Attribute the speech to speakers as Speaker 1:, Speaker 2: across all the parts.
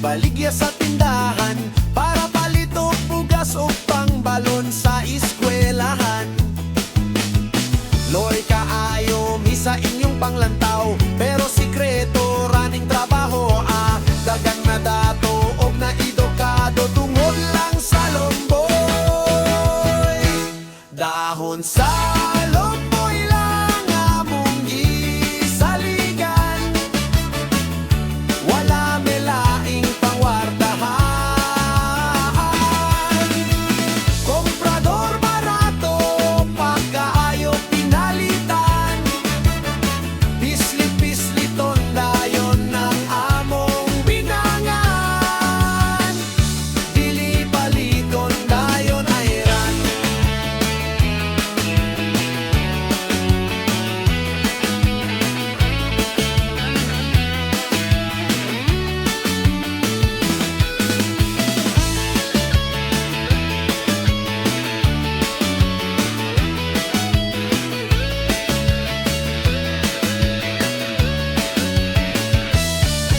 Speaker 1: baligya sa tindahan para palito bugas o pangbalon sa eskwelahan. Loy kaayo misa inyong panglantaw, pero sikreto raning trabaho dagang na dato og na edukado tungod lang sa lomboy. Dahon sa lomboy lang among gisaligan, wala melaing pangwartahan. Komprador barato, pagkaayo pinalitan, pislit-pisliton dayon ng among binangan, dili paliton dayon ayran.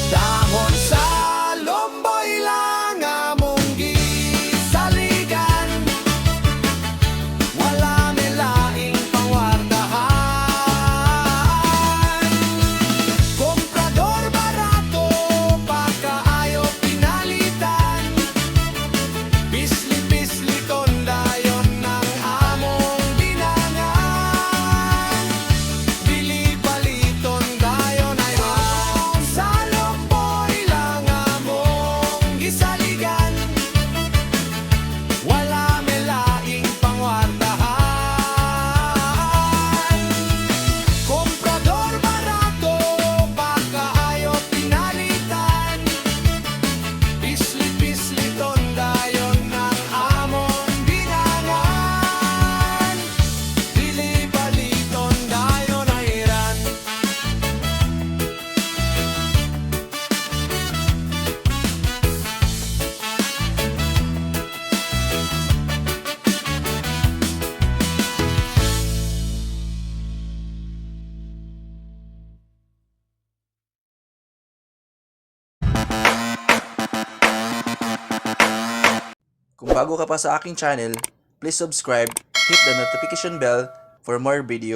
Speaker 1: Dahon sa lomboy lang among gisaligan, wala melaing pangwartahan. Komprador barato, pagkaayo pinalitan, pisli-pisliton dayon ng among binangan, dili paliton dayon ayran. Sa lomboy lang among gisaligan, wala melaing pangwartahan. Komprador barato, pagkaayo pinalitan, pisli-pisliton dayon ng among binangan, dili paliton dayon ayran.
Speaker 2: Kung bago ka pa sa aking channel, please subscribe, hit the notification bell for more videos.